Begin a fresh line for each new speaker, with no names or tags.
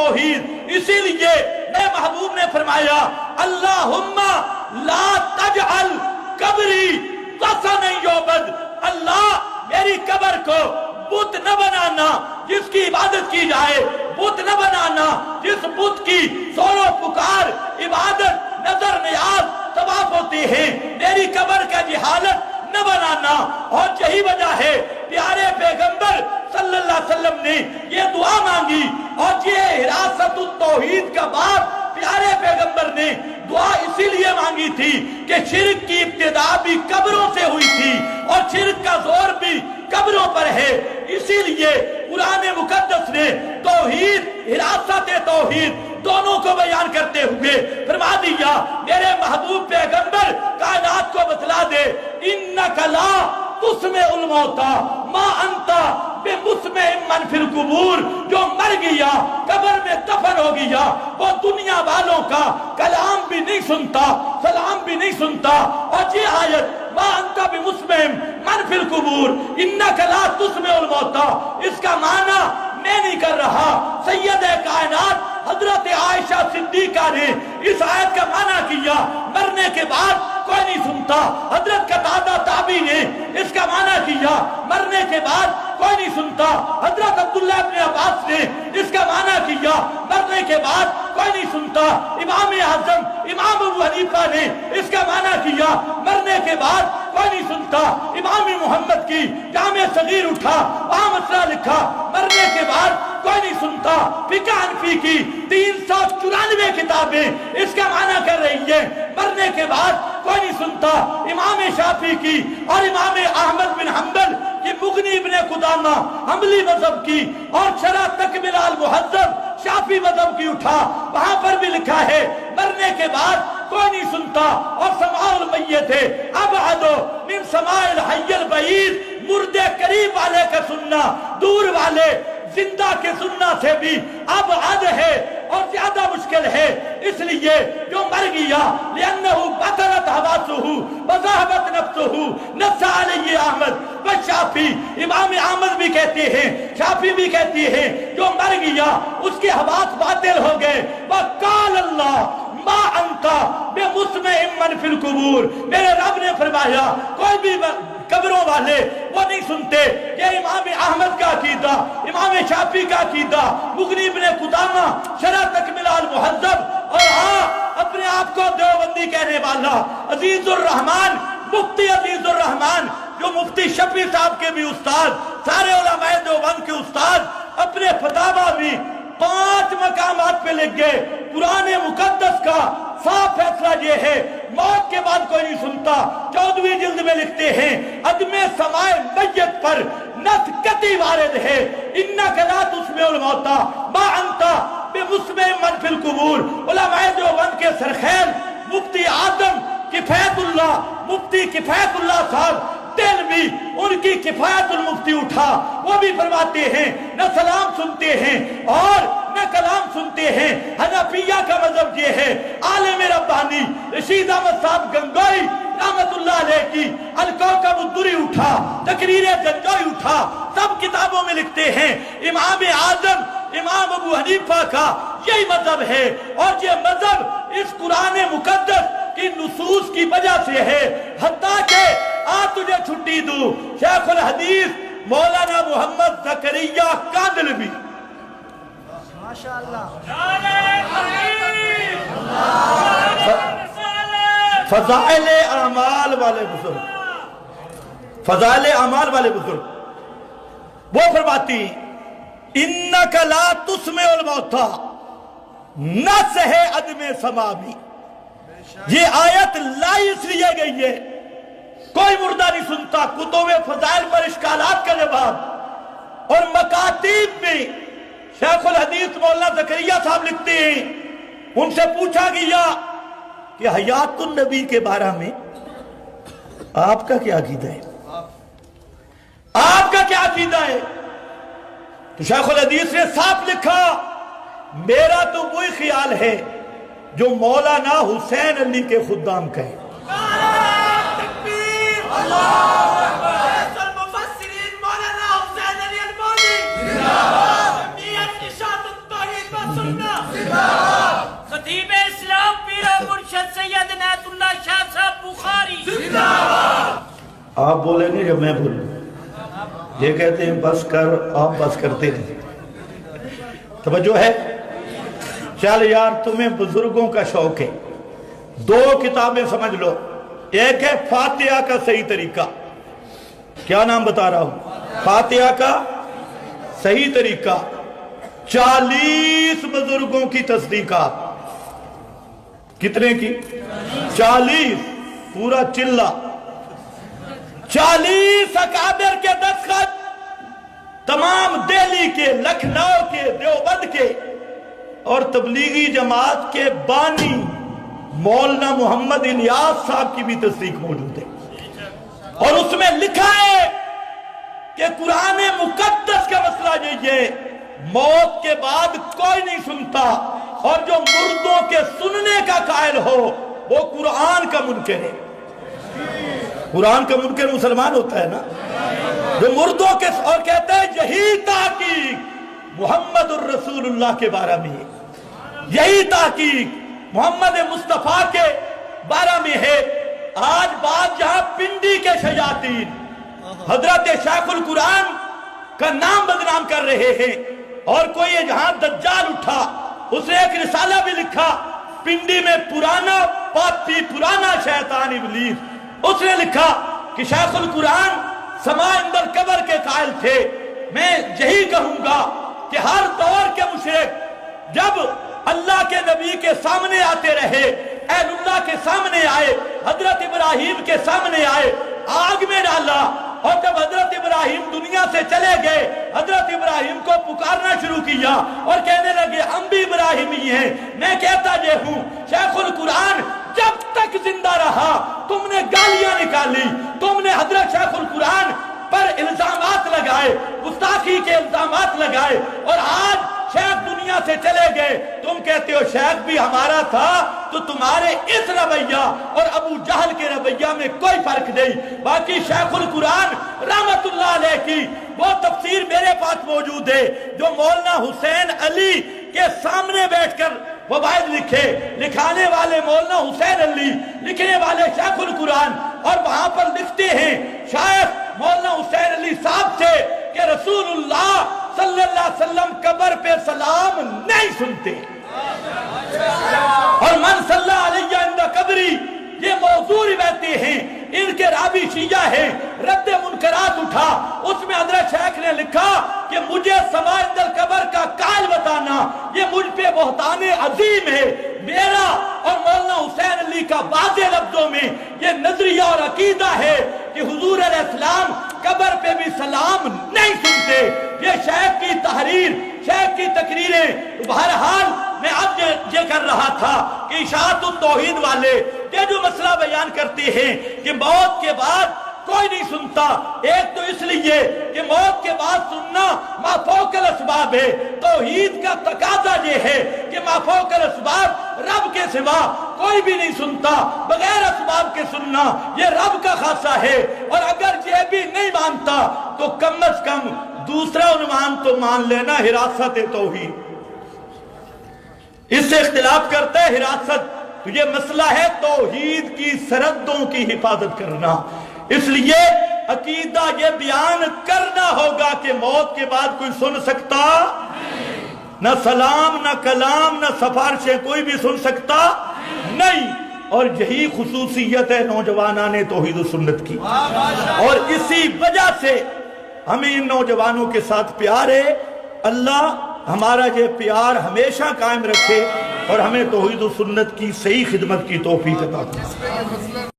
तौहीद। इसीलिए मेरे महबूब ने फरमाया अल्लाहुम्मा ला तजअल कब्री वसन युबद, अल्लाह मेरी कब्र को बुत न बनाना जिसकी इबादत की जाए, बुत न बनाना जिस बुत की सोरो पुकार इबादत नजर नियाज तवाफ होती है, मेरी कब्र का जिहालत न बनाना। और यही वजह है प्यारे पैगंबर सल्लल्लाहु अलैहि वसल्लम ने ये दुआ मांगी और ये हिरासतुत तौहीद का बाप प्यारे पैगंबर ने दुआ इसीलिए मांगी थी कि शिर्क की इब्तिदा भी कब्रों से हुई थी और शिर्क का जोर भी कब्रों पर है। इसीलिए कुरान मुकद्दस ने तौहीद हिरासत तौहीद दोनों को बयान करते हुए फरमा दिया, मेरे महबूब पैगंबर कायनात को बतला दे इन्नका ला तुस्मिउल मौता मा अंता बेमुस्मिइन मन फिल कुबूर, जो मर गया कब्र में दफन हो गया वो दुनिया वालों का कलाम भी नहीं सुनता, सलाम भी नहीं सुनता। और ये आयत मा अंता बेमुस्मिइन मन फिल कुबूर इन्नका ला तुस्मिउल मौता, इसका माना मैं नहीं कर रहा, सैयद कायनात हजरत आयशा सिद्दीका ने इस आयत का माना किया मरने के बाद कोई नहीं सुनता। हजरत कतादा ताबी ने इसका माना किया मरने के बाद कोई नहीं सुनता। हजरत अब्दुल्लाह इब्न अब्बास ने इसका माना किया मरने के बाद कोई नहीं सुनता। इमाम आजम इमाम अबू हनीफा ने इसका माना किया मरने के बाद कोई नहीं सुनता। इमाम मोहम्मद की जामे सगीर उठा वहां मसला लिखा मरने के बाद कोई नहीं सुनता। फिक़्ह हनफी की 394 किताबें इसका माना कर रही है मरने के बाद कोई नहीं सुनता। इमाम शाफी की और इमाम अहमद बिन हंबल की मुगनी इब्ने कुदामा हम्बली मजहब की और शरह तकमील अल मुहज्जब शाफी मजहब की उठा वहां पर भी लिखा है मरने के बाद कोई नहीं सुनता। और समाउल मय्यत है अब आदो मिन समाइल हय्यल बईद, मुर्दे करीब वाले का सुनना दूर वाले जिंदा के सुनना से भी अब अद है और ज्यादा मुश्किल है। इसलिए जो मर गया लिअन्नहु बतलत हवासुहु वज़हबत नफ्सुहु नस्सा अलैहि अहमद व शाफी, इमाम अहमद भी कहते हैं शाफी भी कहती है जो मर गया उसके हवास बातिल हो गए। वक़ाल अल्लाह मा अंता बेमुस्मिइन मन फिल कुबूर, मेरे रब ने फरमाया कोई भी कब्रों वाले वो नहीं सुनते। ये इमाम अहमद का अकीदा, इमाम शाफी का अकीदा, मुगनी इब्ने कुदामा शरह तकमील अल मुहज्जब और हाँ अपने आप को देवबंदी कहने वाला अजीजुर रहमान मुफ्ती अजीजुर रहमान जो मुफ्ती शफी साहब के भी उस्ताद, सारे उलमाए देवबंद के उस्ताद, अपने फतावा भी 5 मकामात पे लिख गए। कुरान मुकद्दस का साफ फैसला ये है मौत के बाद कोई नहीं सुनता। 14वीं जिल्द में लिखते हैं अदमे समाए मय्यत पर नस कती वारिद है इन्नका ला तुस्मिउल मौता मा अंता बेमुस्मिइन मन फिल कुबूर। उलमाए देवबंद के सरखैल मुफ्ती आजम किफायतुल्लाह मुफ्ती किफायतुल्लाह साहब दिल भी उनकी किफायतुल मुफ्ती उठा, वो भी फरमाते हैं न सलाम सुनते हैं और न कलाम सुनते हैं। हनफिया का मजहब ये है। आलिम रब्बानी रशीद अहमद साहब गंगोई रहमतुल्लाह अलैह की अल-कौकब उद्दुरी उठा, तकरीर जंजोई उठा, सब किताबों में लिखते हैं इमाम आजम इमाम अबू हनीफा का यही मजहब है। और ये मजहब इस कुरान मुकद्दस की नुसूस की वजह से है। हत्ता के आ तुझे छुट्टी दूं शेखुल हदीस मौलाना मोहम्मद ज़करिया कादलवी माशाअल्लाह फज़ाइल अमाल वाले बुजुर्ग, फज़ाइल अमाल वाले बुजुर्ग वो फरमाती इन्नका ला तुस्मिउल मौता नस है अदमे समामी। ये आयत लाई इसलिए गई है कोई मुर्दा नहीं सुनता। कुतुबे फज़ाइल पर इश्कालात का जवाब और मकातीब में शेखुल हदीस मौलाना ज़करिया साहब लिखते हैं उनसे पूछा गया कि हयातुन नबी के बारे में आपका क्या अकीदा है, आपका क्या अकीदा है? तो शेखुल हदीस ने साफ लिखा मेरा तो वही ख्याल है जो मौलाना हुसैन अली के खुद्दाम कहे।
سننا خطیب اسلام پیرا مرشد سید عنایت اللہ شاہ صاحب بخاری
آپ بولے نہیں جب میں بولوں، یہ کہتے ہیں بس کر، آپ بس کرتے نہیں۔ توجہ ہے؟ چل یار تمہیں بزرگوں کا شوق ہے، دو کتابیں سمجھ لو، ایک ہے فاتحہ کا صحیح طریقہ، کیا نام بتا رہا ہوں؟ فاتحہ کا صحیح طریقہ، 40 بزرگوں کی تصدیقات، کتنے کی؟ 40، پورا چلہ، 40 اکابر کے دستخط، تمام دہلی کے، لکھنؤ کے، دیوبند کے اور تبلیغی جماعت کے بانی مولانا محمد الیاس صاحب کی بھی تصدیق موجود ہے، اور اس میں لکھا ہے کہ قرآن مقدس کا مسئلہ یہ ہے، موت کے بعد کوئی نہیں سنتا، اور جو مردوں کے سننے کا قائل ہو وہ قرآن کا منکر ہے۔ قرآن کا منکر مسلمان ہوتا ہے نا، جو مردوں کے، اور کہتے ہیں یہی تحقیق محمد الرسول اللہ کے بارے میں ہے، یہی تحقیق محمد مصطفیٰ کے بارے میں ہے۔ آج بات جہاں پنڈی کے شیاطین حضرت شیخ القرآن کا نام بدنام کر رہے ہیں، اور کوئی جہاں دجال اٹھا، اس نے ایک رسالہ بھی لکھا، پنڈی میں پرانا پاپی، پرانا شیطان ابلیس، اس نے لکھا کہ شیخ القرآن سماع عند القبر کے قائل تھے۔ میں یہی کہوں گا کہ ہر دور کے مشرک جب اللہ کے نبی کے سامنے آتے رہے، اہل اللہ کے سامنے آئے، حضرت ابراہیم کے سامنے آئے، آگ میں ڈالا، اور جب حضرت ابراہیم دنیا سے چلے گئے، حضرت ابراہیم کو پکارنا شروع کیا اور کہنے لگے ہم بھی ابراہیمی ہیں۔ میں کہتا یہ ہوں، شیخ القرآن جب تک زندہ رہا تم نے گالیاں نکالی، تم نے حضرت شیخ القرآن پر الزامات لگائے، گستاخی کے الزامات لگائے، اور آج شیخ دنیا سے چلے گئے، تم کہتے ہو شیخ بھی ہمارا تھا، تو تمہارے اس رویہ اور ابو جہل کے رویہ میں کوئی فرق نہیں۔ باقی شیخ القرآن رحمت اللہ علیہ کی وہ تفسیر میرے پاس موجود ہے جو مولانا حسین علی کے سامنے بیٹھ کر وبائد لکھے، لکھانے والے مولانا حسین علی، لکھنے والے شیخ القرآن، اور وہاں پر لکھتے ہیں شیخ مولانا حسین علی صاحب سے کہ رسول اللہ صلی اللہ علیہ وسلم قبر پہ سلام نہیں سنتے، اور من صلی علیہ عند قبری، یہ موضوع روایتیں ہیں، ان کے راوی شیعہ ہیں۔ رد منکرات اٹھا، اس میں حضرت شیخ نے لکھا کہ مجھے سماع عند القبر کا قائل بتانا یہ مجھ پہ بہتان عظیم ہے۔ میرا اور مولانا حسین علی کا واضح لفظوں میں یہ نظریہ اور عقیدہ ہے کہ حضور علیہ السلام قبر پہ بھی سلام نہیں سنتے۔ یہ شیخ کی تحریر، شیخ کی تقریریں۔ بہرحال میں اب یہ کر رہا تھا کہ اشاعت التوحید والے یہ جو مسئلہ بیان کرتے ہیں کہ موت کے بعد کوئی نہیں سنتا، ایک تو اس لیے کہ موت کے بعد سننا ما فوق الاسباب ہے، توحید کا تقاضا یہ ہے کہ ما فوق الاسباب رب کے سوا کوئی بھی نہیں سنتا، بغیر اسباب کے سننا یہ رب کا خاصہ ہے، اور اگر یہ بھی نہیں مانتا تو کم از کم دوسرا عنوان تو مان لینا حراست توحید۔ اس سے اختلاف کرتا ہے حراست، تو یہ مسئلہ ہے توحید کی سرحدوں کی حفاظت کرنا۔ اس لیے عقیدہ یہ بیان کرنا ہوگا کہ موت کے بعد کوئی سن سکتا نہ سلام، نہ کلام، نہ سفارشیں کوئی بھی سن سکتا نہیں، اور یہی خصوصیت ہے نوجوانان توحید و سنت کی، اور اسی وجہ سے ہمیں ان نوجوانوں کے ساتھ پیار ہے۔ اللہ ہمارا یہ پیار ہمیشہ قائم رکھے اور ہمیں توحید و سنت کی صحیح خدمت کی توفیق عطا فرمائے۔